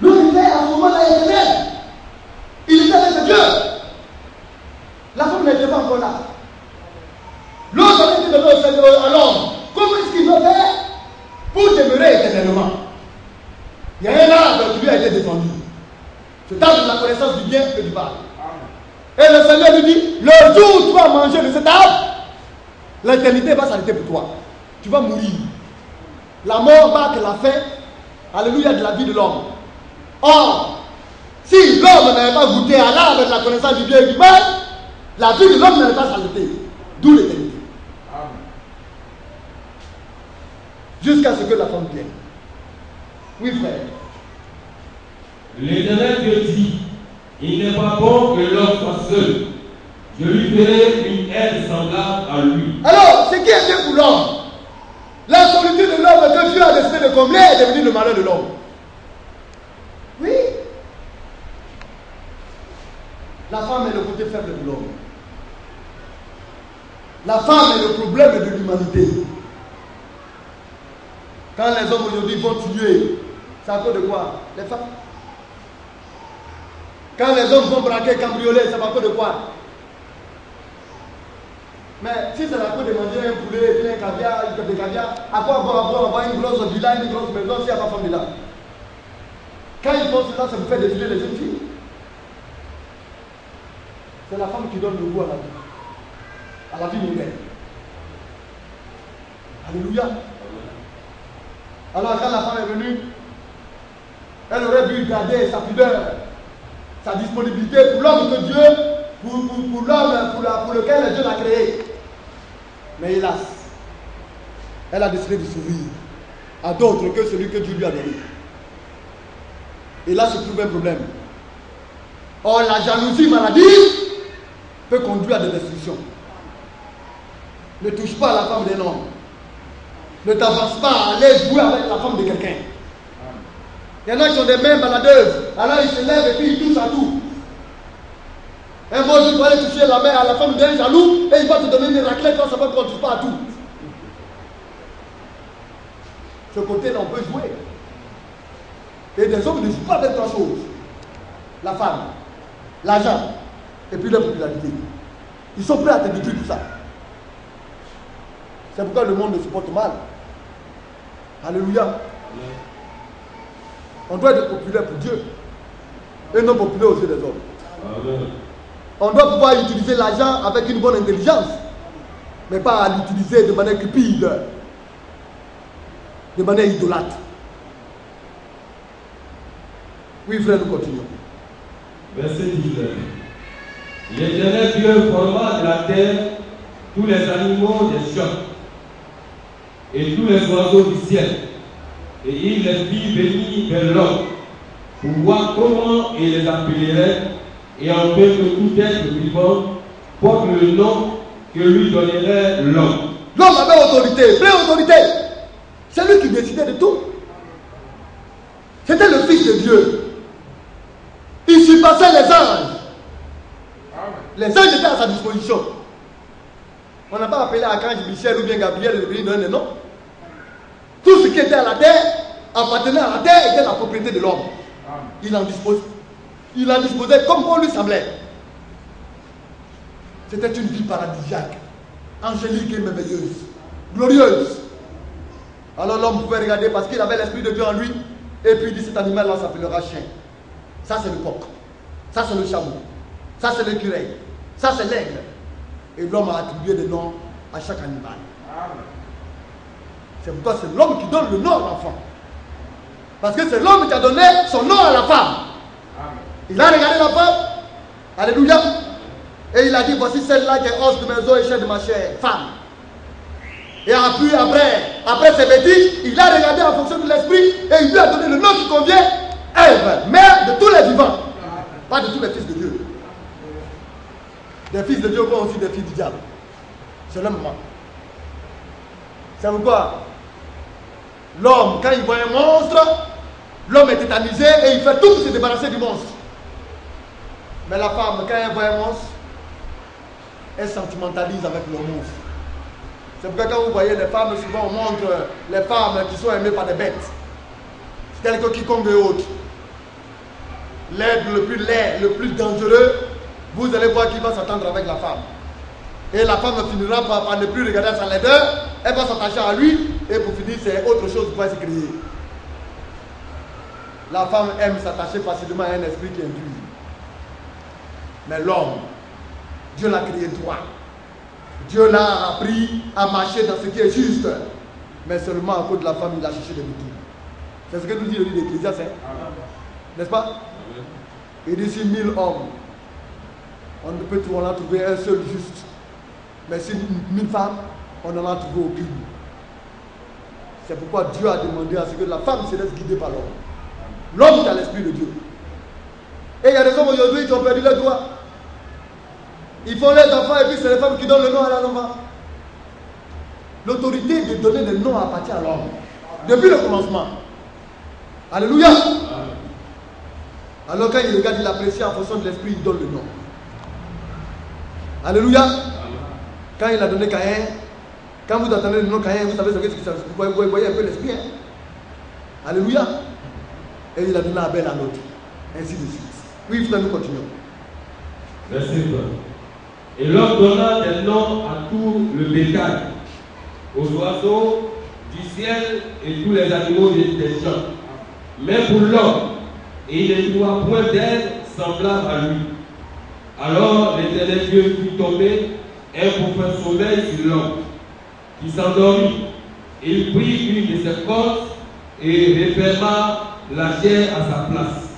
L'homme était à ce moment-là éternel. Il était avec Dieu. La femme n'était pas encore là. L'homme avait dit à l'homme, comment est-ce qu'il va faire pour demeurer éternellement? Il y a un arbre qui lui a été défendu. C'est l'arbre de la connaissance du bien et du mal. Et le Seigneur lui dit, le jour où tu vas manger de cet arbre, l'éternité va s'arrêter pour toi. Tu vas mourir. La mort marque la fin, alléluia, de la vie de l'homme. Or, si l'homme n'avait pas goûté à l'arbre de la connaissance du bien et du mal, la vie de l'homme n'allait pas s'arrêter. D'où l'éternité. Jusqu'à ce que la femme vienne. Oui, frère. L'Éternel Dieu dit, il n'est pas bon que l'homme soit seul. Je lui ferai une aide semblable à lui. Alors, ce qui est bien pour l'homme, la solitude de l'homme que Dieu a décidé de combler est devenue le malheur de l'homme. Oui. La femme est le côté faible de l'homme. La femme est le problème de l'humanité. Quand les hommes aujourd'hui vont tuer, c'est à cause de quoi? Les femmes. Quand les hommes vont braquer, cambrioler, c'est à cause de quoi? Mais si c'est à cause de manger un poulet, un caviar, des caviar, à quoi avoir une grosse villa, une grosse maison s'il n'y a pas de femme dedans? Quand ils font cela, ça vous fait défiler les jeunes filles. C'est la femme qui donne le goût à la vie mondaine. Alléluia. Alors quand la femme est venue, elle aurait dû garder sa pudeur, sa disponibilité pour l'homme de Dieu, pour l'homme pour lequel Dieu l'a créé. Mais hélas, elle a décidé de s'ouvrir à d'autres que celui que Dieu lui a donné. Et là se trouve un problème. Or, la jalousie maladive peut conduire à des destructions. Ne touche pas à la femme d'un homme. Ne t'avance pas à aller jouer avec la femme de quelqu'un. Il y en a qui ont des mains baladeuses. Alors ils se lèvent et puis ils touchent à tout. Un bon jour, tu vas aller toucher la main à la femme d'un jaloux et il va te donner une raclette quand ça va qu'on ne touche pas à tout. Ce côté-là, on peut jouer. Et des hommes ne jouent pas avec trois choses. La femme, l'argent et puis la popularité. Ils sont prêts à te détruire tout ça. C'est pourquoi le monde ne se porte mal. Alléluia. On doit être populaire pour Dieu et non populaire aux yeux des hommes. Amen. On doit pouvoir utiliser l'argent avec une bonne intelligence, mais pas à l'utiliser de manière cupide, de manière idolâtre. Oui, frère, nous continuons. Verset 19. L'Éternel Dieu forma de la terre tous les animaux des champs et tous les oiseaux du ciel, et il les fit venir vers l'homme pour voir comment il les appellerait, et en fait que tout être vivant porte le nom que lui donnerait l'homme. L'homme avait autorité, pleine autorité. C'est lui qui décidait de tout. C'était le Fils de Dieu. Il surpassait les anges. Les anges étaient à sa disposition. On n'a pas appelé Archange Michel ou bien Gabriel de venir donner des noms. Tout ce qui était à la terre appartenait à la terre, était la propriété de l'homme. Il en disposait. Il en disposait comme bon lui semblait. C'était une vie paradisiaque, angélique et merveilleuse, glorieuse. Alors l'homme pouvait regarder parce qu'il avait l'Esprit de Dieu en lui. Et puis il dit, cet animal-là s'appellera chien. Ça c'est le coq. Ça c'est le chameau. Ça c'est l'écureuil. Ça c'est l'aigle. Et l'homme a attribué des noms à chaque animal. C'est pourquoi c'est l'homme qui donne le nom à l'enfant. Parce que c'est l'homme qui a donné son nom à la femme. Il a regardé la femme. Alléluia. Et il a dit, voici celle-là qui est os de mes os et chair de ma chair. Femme. Et puis après ses bêtises, il a regardé en fonction de l'esprit et il lui a donné le nom qui convient. Ève, mère de tous les vivants. Pas de tous les fils de Dieu. Des fils de Dieu font aussi des fils du diable. C'est le moment. C'est pourquoi l'homme, quand il voit un monstre, L'homme est tétanisé et il fait tout pour se débarrasser du monstre. Mais la femme, quand elle voit un monstre, elle sentimentalise avec le monstre. C'est pourquoi quand vous voyez les femmes, souvent on montre les femmes qui sont aimées par des bêtes, telles que quiconque et autres. L'aide le plus laid, le plus dangereux, vous allez voir qu'il va s'attendre avec la femme. Et la femme finira par ne plus regarder sa laideur, elle va s'attacher à lui, et pour finir, c'est autre chose qui va se créer. La femme aime s'attacher facilement à un esprit qui induit. Mais l'homme, Dieu l'a créé droit. Dieu l'a appris à marcher dans ce qui est juste. Mais seulement à cause de la femme, il a cherché des boutons. C'est ce que nous dit le livre d'Ecclésiaste. N'est-ce pas? Il dit sur 1000 hommes, on ne peut en trouver un seul juste. Mais sur 1000 femmes, on n'en a trouvé aucune. C'est pourquoi Dieu a demandé à ce que la femme se laisse guider par l'homme. L'homme est à l'esprit de Dieu. Et il y a des hommes aujourd'hui qui ont perdu les doigts. Ils font les enfants et puis c'est les femmes qui donnent le nom à l'enfant. L'autorité de donner des noms appartient à l'homme. Depuis le commencement. Alléluia. Alors quand il regarde, il apprécie en fonction de l'esprit, il donne le nom. Alléluia. Quand il a donné Caïn, quand vous entendez le nom Caïn, vous savez ce que c'est. Vous voyez un peu l'esprit. Hein? Alléluia. Et il a donné Abel à l'autre. Ainsi de suite. Oui, frère, nous continuons. Merci, frère. Et l'homme donna des noms à tout le bétail, aux oiseaux du ciel et tous les animaux des champs. Mais pour l'homme, il ne trouva point d'aide semblable à lui. Alors l'Éternel Dieu fit tomber un profond sommeil sur l'homme, qui s'endormit. Il prit une de ses cordes et referma la chair à sa place.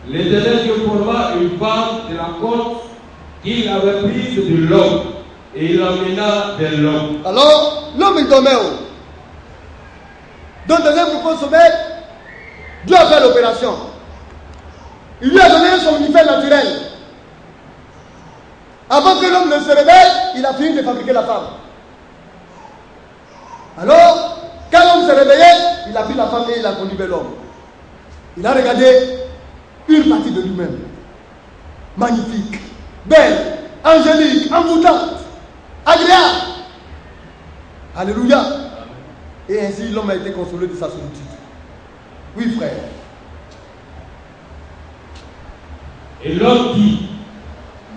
L'Éternel Dieu forma une femme de la corde qu'il avait prise de l'homme et il l'emmena vers l'homme. Alors, l'homme il dormait où? Donc, dans un profond sommeil, Dieu a fait l'opération. Il lui a donné son somnifère naturel. Avant que l'homme ne se réveille, il a fini de fabriquer la femme. Alors, quand l'homme s'est réveillé, il a pris la femme et il a conduit vers l'homme. Il a regardé une partie de lui-même. Magnifique, belle, angélique, envoûtante, agréable. Alléluia. Et ainsi l'homme a été consolé de sa solitude. Oui, frère. Et l'homme dit,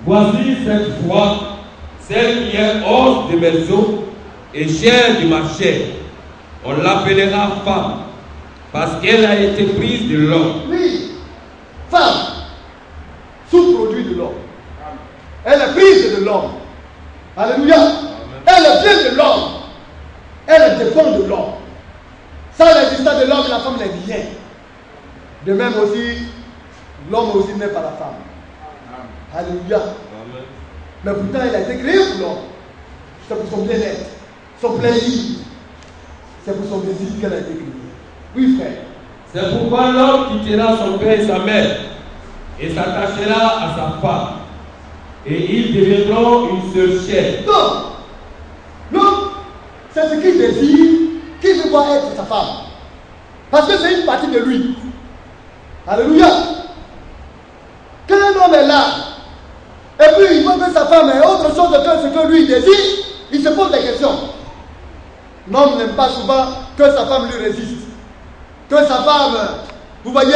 voici cette fois, celle qui est hors de mes os et chair de ma chair. On l'appellera femme, parce qu'elle a été prise de l'homme. Oui, femme, sous-produit de l'homme. Elle est prise de l'homme. Alléluia. Elle est bien de l'homme. Elle dépend de l'homme. Sans l'existence de l'homme, la femme n'est rien. De même aussi, l'homme aussi n'est pas la femme. Alléluia. Mais pourtant, elle a été créée pour l'homme. C'est pour son bien-être, son plaisir. C'est pour son désir qu'elle a été créée. Oui, frère. C'est pourquoi l'homme quittera son père et sa mère et s'attachera à sa femme. Et ils deviendront une seule chair. Non. L'homme, c'est ce qu'il désire, qu'il veut voir être sa femme. Parce que c'est une partie de lui. Alléluia. Quand un homme est là, et puis il voit que sa femme est autre chose que ce que lui désire, il se pose des questions. L'homme n'aime pas souvent que sa femme lui résiste. Que sa femme, vous voyez,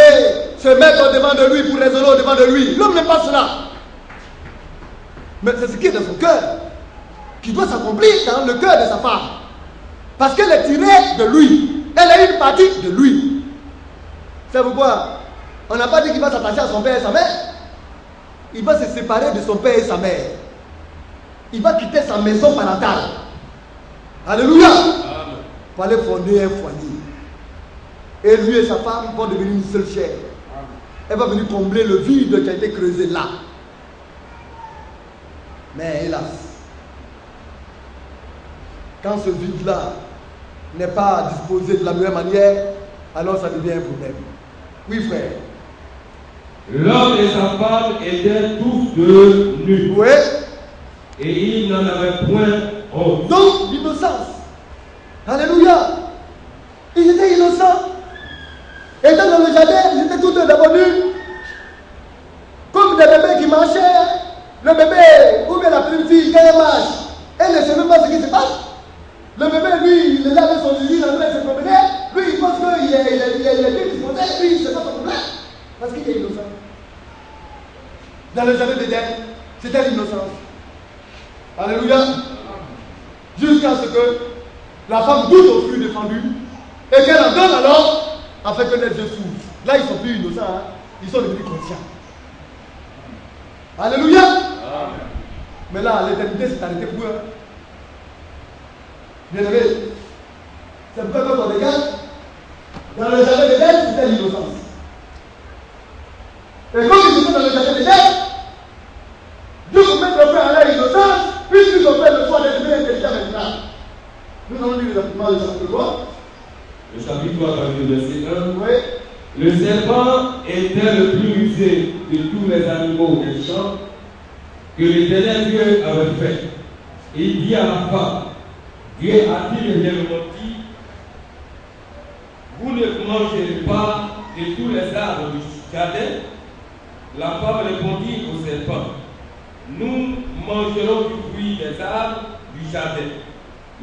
se mette au-devant de lui pour raisonner au-devant de lui. L'homme n'aime pas cela. Mais c'est ce qui est dans son cœur, qui doit s'accomplir dans le cœur de sa femme. Parce qu'elle est tirée de lui. Elle est une partie de lui. C'est pourquoi on n'a pas dit qu'il va s'attacher à son père et sa mère. Il va se séparer de son père et sa mère. Il va quitter sa maison parentale. Alléluia. Pour aller fonder un foyer. Et lui et sa femme vont devenir une seule chair. Elle va venir combler le vide qui a été creusé là. Mais hélas, quand ce vide-là n'est pas disposé de la meilleure manière, alors ça devient un problème. Oui, frère. L'homme et sa femme étaient tous deux nus. Oui. Et ils n'en avaient point honte. Donc, l'innocence. Alléluia. Ils étaient innocents. Étant dans jardin, ils étaient tous deux d'abord nus. Comme des bébés qui marchaient. Le bébé, ou bien la petite fille, quand elle marche, elle ne sait même pas ce qui se passe. Le bébé, lui, il est là avec son usine, en train de se promener. Lui, il pense qu'il est bien disposé. Lui, il ne sait pas son problème. Parce qu'il est innocent. Dans le jardin d'Éden, c'était l'innocence. Alléluia. Jusqu'à ce que la femme doute au flux défendu et qu'elle en donne alors afin que les yeux s'ouvrent. Là, ils ne sont plus innocents, hein? Ils sont devenus conscients. Alléluia. Amen. Mais là, l'éternité s'est arrêtée pour eux. Bien aimé, c'est pourquoi quand on regarde, dans le jardin d'Éden, c'était l'innocence. Et comme ils étaient dans le jardin d'Éden, Dieu vous met le père à l'innocence, puisque son père le soit devenu intelligent maintenant. Nous allons lire rapidement le chapitre 3. Le chapitre 3, le verset 1. Oui. Le serpent était le plus rusé de tous les animaux des champs que l'Éternel Dieu avait fait. Et il dit à la femme, Dieu a-t-il réellement dit, vous ne mangerez pas de tous les arbres du jardin? La femme répondit au serpent, nous mangerons du fruit des arbres du jardin.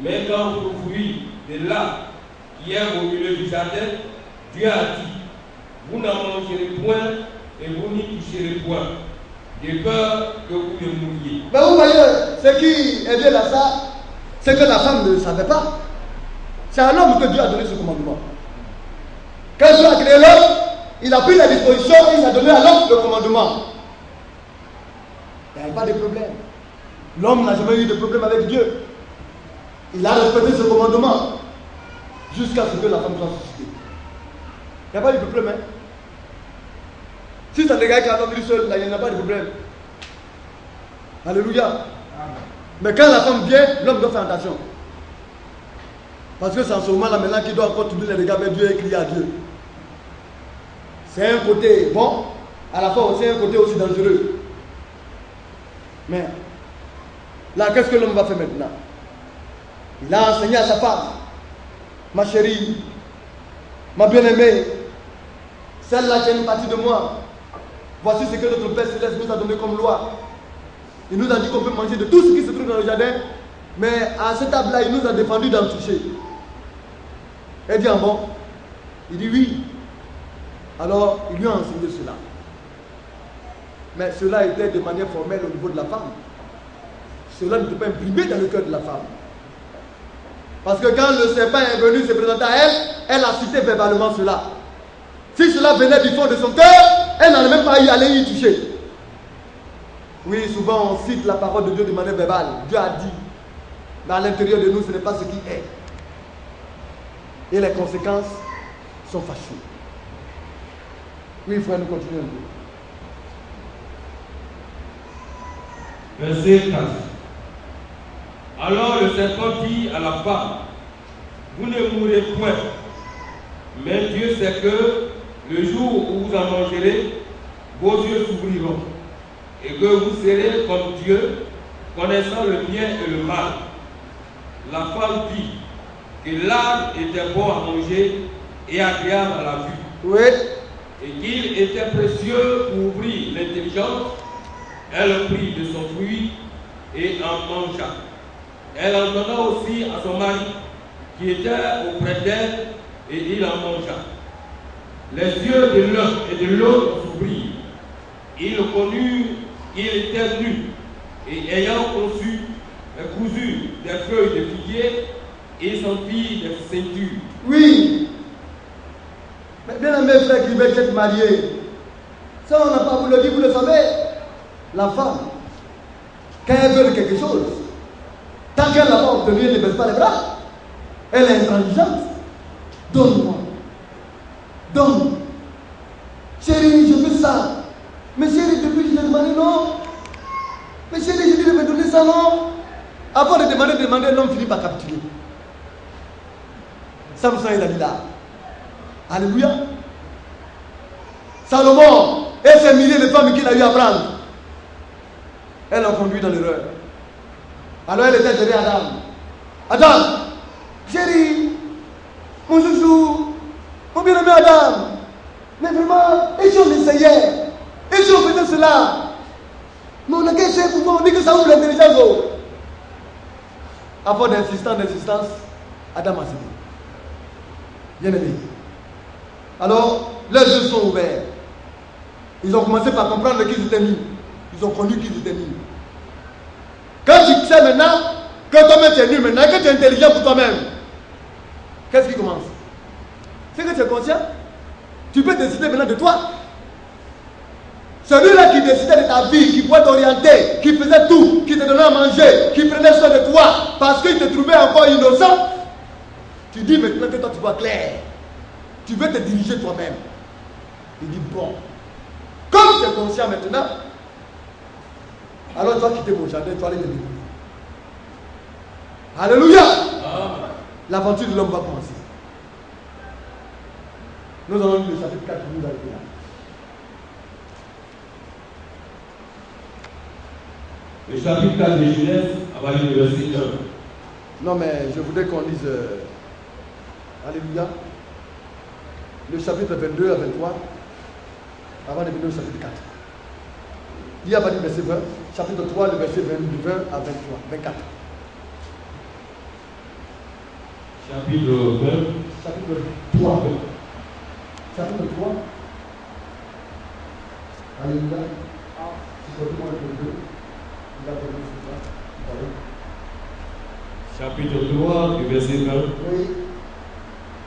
Mais quand au fruit de l'arbre qui est au milieu du jardin, Dieu a dit, vous n'en mangerez point et vous n'y toucherez point, de peur que vous ne mouriez. Mais vous voyez, ce qui est bien à ça, c'est que la femme ne savait pas. C'est à l'homme que Dieu a donné ce commandement. Quand Dieu a créé l'homme, il a pris la disposition et il a donné à l'homme le commandement. Il n'y avait pas de problème. L'homme n'a jamais eu de problème avec Dieu. Il a respecté ce commandement jusqu'à ce que la femme soit suscitée. Il n'y a pas de problème. Hein? Si ça dégage qu'un homme est seul, là, il n'y en a pas de problème. Alléluia. Amen. Mais quand la femme vient, l'homme doit faire attention. Parce que c'est en ce moment-là maintenant qu'il doit encore tourner les regards vers Dieu et crier à Dieu. C'est un côté bon, à la fois c'est un côté aussi dangereux. Mais là, qu'est-ce que l'homme va faire maintenant? Il a enseigné à sa femme, ma chérie, ma bien-aimée, celle-là qui est une partie de moi. Voici ce que notre Père Céleste nous a donné comme loi. Il nous a dit qu'on peut manger de tout ce qui se trouve dans le jardin, mais à cette table-là, il nous a défendu d'en toucher. Elle dit, ah bon? Il dit oui. Alors, il lui a enseigné cela. Mais cela était de manière formelle au niveau de la femme. Cela ne peut pas imprimer dans le cœur de la femme. Parce que quand le serpent est venu se présenter à elle, elle a cité verbalement cela. Si cela venait du fond de son cœur, elle n'en a même pas eu à aller y toucher. Oui, souvent on cite la parole de Dieu de manière verbale. Dieu a dit, mais à l'intérieur de nous, ce n'est pas ce qui est. Et les conséquences sont fâcheuses. Oui, frère, nous continuons un peu. Verset 4. Alors le serpent dit à la femme, vous ne mourrez point, mais Dieu sait que le jour où vous en mangerez, vos yeux s'ouvriront, et que vous serez comme Dieu, connaissant le bien et le mal. La femme dit que l'arbre était bon à manger et agréable à la vue, Oui. et qu'il était précieux pour ouvrir l'intelligence. Elle prit de son fruit et en mangea. Elle en donna aussi à son mari, qui était auprès d'elle, et il en mangea. Les yeux de l'un et de l'autre s'ouvrirent. Ils connurent qu'il était nu, et ayant cousu des feuilles de figuier, ils s'en firent des ceintures. Oui. Mais bien aimé frère qui veut être marié, ça on n'a pas vous le dire, vous le savez. La femme, quand elle veut quelque chose, tant qu'elle n'a pas obtenu, elle ne baisse pas les bras. Elle est intransigeante. Donne-moi. Donne. Chérie, je veux ça. Mais chérie, depuis que je t'ai demandé non. Mais chérie, je dis de me donner ça non. Avant de demander, l'homme finit par capituler. Samson et Dalila. Alléluia. Salomon et ses milliers de femmes qu'il a eu à prendre. Elle l'a conduit dans l'erreur. Alors elle était derrière Adam. Adam, chérie, mon chouchou, mon bien-aimé Adam, Mais vraiment, et si on essayait? Et si on faisait cela? Mais on a qu'à essayer pour moi, on dit que ça ouvre l'intelligence. À force d'insistance, Adam a cédé. Bien aimé. Alors, leurs yeux sont ouverts. Ils ont commencé par comprendre qui ils étaient mis. Ils ont connu qui ils étaient mis. Quand tu sais maintenant que toi-même tu es nul, maintenant que tu es intelligent pour toi-même, qu'est-ce qui commence? C'est que tu es conscient. Tu peux décider maintenant de toi. Celui-là qui décidait de ta vie, qui pouvait t'orienter, qui faisait tout, qui te donnait à manger, qui prenait soin de toi, parce qu'il te trouvait encore innocent, tu dis maintenant que toi tu vois clair. Tu veux te diriger toi-même. Il dit bon, comme tu es conscient maintenant, alors tu vas quitter mon jardin, tu vas aller te débrouiller. Alléluia. L'aventure de l'homme va commencer. Nous allons lire le chapitre 4 pour nous arrêter là. Le chapitre 4 de Genèse, à partir du verset 1. Non, mais je voudrais qu'on lise. Alléluia. Le chapitre 22 à 23. Avant de venir au chapitre 4. Il y a pas du verset 20. Chapitre 3, le verset 20 à 24. Chapitre 20. Chapitre 3. Chapitre 3. Alléluia. Chapitre 3, du verset 20. Oui.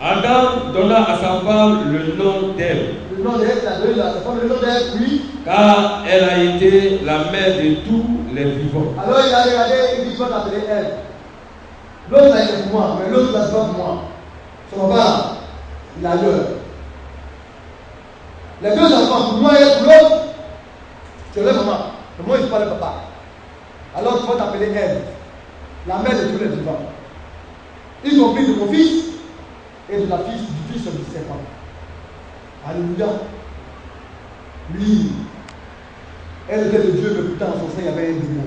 Adam donna à sa femme le nom d'Ève. Le nom d'Ève, le nom d'Ève, oui. Car elle a été la mère de tous les vivants. Alors il a regardé une vivante appelée Ève. L'autre là il est pour moi, mais l'autre là c'est pas pour moi. Son papa, il a ailleurs. Les deux enfants, pour moi et pour l'autre, c'est le maman. Mais moi, il ne pas le papa. Alors tu vas t'appeler Ève, la mère de tous les vivants. Ils ont pris de mon fils et de la fille du fils du serpent. Alléluia. Lui, elle était de Dieu, mais pourtant en son sein, il y avait un démon.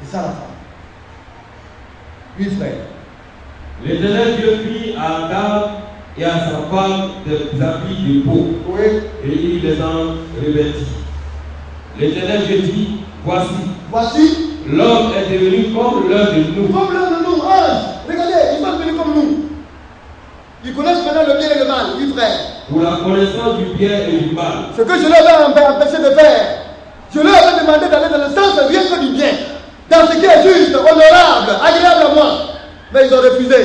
C'est ça la femme. Oui, frère. L'Éternel Dieu fit à Adam et à sa femme des habits de peau. Oui. Et il les en revêtit. L'Éternel Dieu dit, Voici, l'homme est devenu comme l'un de nous. comme l'un de nous, ange. Regardez, ils sont devenus comme nous. Ils connaissent maintenant le bien et le mal, oui frère. Pour la connaissance du bien et du mal. Ce que je leur ai empêché de faire, je leur ai demandé d'aller dans le sens rien que du bien, dans ce qui est juste, honorable, agréable à moi. Mais ils ont refusé.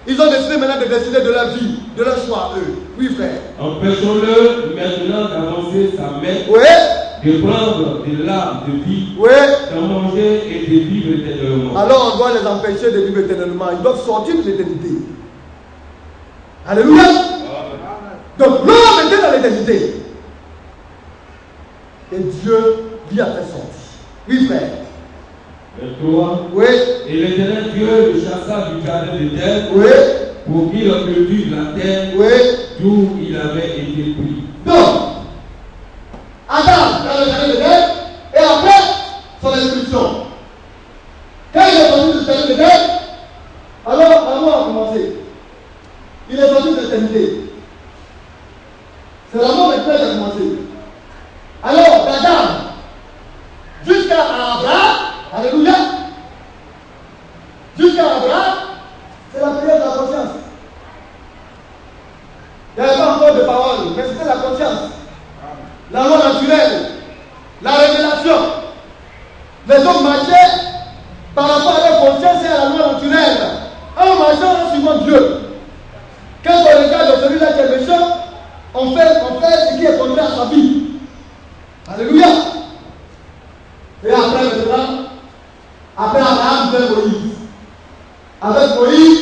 Ils ont décidé maintenant de décider de leur vie, de leur choix à eux. Oui frère. Empêchons-le maintenant d'avancer sa main. Oui. De prendre de l'arbre de vie, Oui. de manger et de vivre éternellement. Alors on doit les empêcher de vivre éternellement. Ils doivent sortir de l'éternité. Alléluia. Donc l'homme était dans l'éternité. Et Dieu lui a fait sortir. Oui frère. 23. Oui. Et l'Éternel Dieu le chassa du jardin d'Éden. Oui. Pour qu'il cultive la terre. Oui. D'où il avait été pris. Donc, Adam dans le jardin d'Éden, et après son expulsion. Quand il est sorti du jardin d'Éden, alors l'amour a commencé. Il est sorti de l'éternité. C'est l'amour maintenant qui a commencé. Alors, d'Adam jusqu'à Abraham, alléluia, jusqu'à Abraham, c'est la prière de la conscience. Il n'y avait pas encore de parole, mais c'était la conscience. La loi naturelle, la révélation. Les hommes marchaient par rapport à leur conscience et à la loi naturelle, en marchant en suivant Dieu. Quand on regarde celui-là qui est méchant, on fait ce qui est contraire à sa vie. Alléluia. Et après maintenant, après Abraham vient Moïse. Avec Moïse,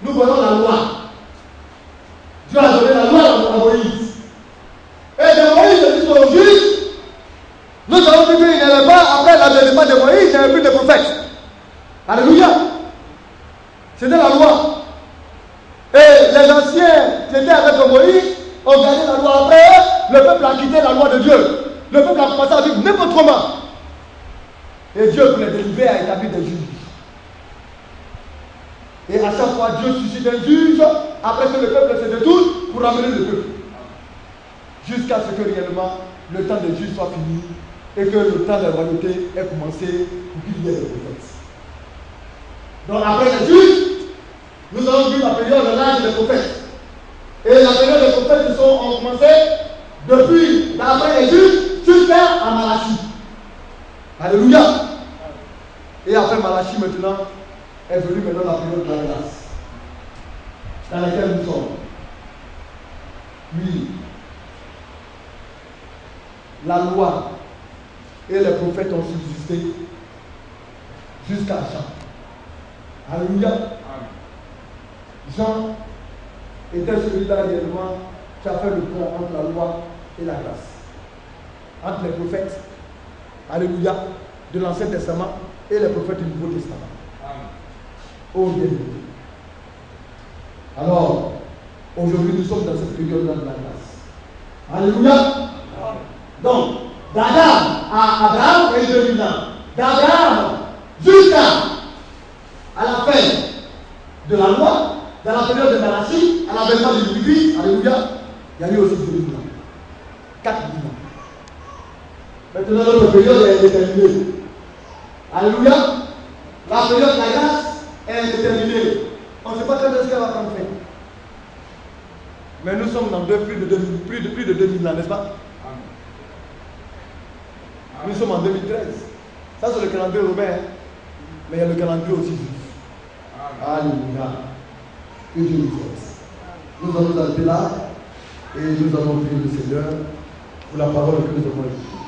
nous voyons la loi. Dieu a donné la loi à Moïse. Et de Moïse jusqu'au juge, nous avons vu qu'il n'y avait pas, après l'avènement de Moïse, il n'y avait plus de prophètes. Alléluia. C'était la loi. Et les anciens qui étaient avec Moïse ont gardé la loi. Après, le peuple a quitté la loi de Dieu. Le peuple a commencé à vivre n'importe comment. Et Dieu, pour les délivrer, a établi des juges. Et à chaque fois, Dieu suscite un juge après que le peuple se détourne pour ramener le peuple. jusqu'à ce que réellement le temps des juges soit fini et que le temps de la royauté ait commencé pour qu'il y ait des prophètes. Donc après les juges, nous avons vu la période de l'âge des prophètes. Et la période des prophètes ont commencé depuis d'après les juges jusqu'à Malachie. Alléluia. Et après Malachie maintenant est venue maintenant la période de la grâce dans laquelle nous sommes. Oui. La loi et les prophètes ont subsisté jusqu'à Jean. Alléluia. Jean était celui-là réellement qui a fait le pont entre la loi et la grâce. Entre les prophètes, alléluia, de l'Ancien Testament et les prophètes du Nouveau Testament. Oh bien. Alors, aujourd'hui nous sommes dans cette période-là de la grâce. Alléluia. Donc, d'Adam à Abraham, il y a eu 2000 ans. D'Abraham jusqu'à la fin de la loi, dans la période de Malachie, à l'avènement du Louis, alléluia, il y a eu aussi 2000 ans. 4000 ans. Maintenant, notre période est déterminée. Alléluia. La période de la grâce est déterminée. On ne sait pas quand est-ce qu'elle va prendre fin. Mais nous sommes dans plus de 2000 ans, n'est-ce pas? Nous sommes en 2013. Ça, c'est le calendrier romain. Mais il y a le calendrier aussi juif. Alléluia. Que Dieu nous aide. Nous allons arrêter là et nous allons prier le Seigneur pour la parole que nous avons écoutée.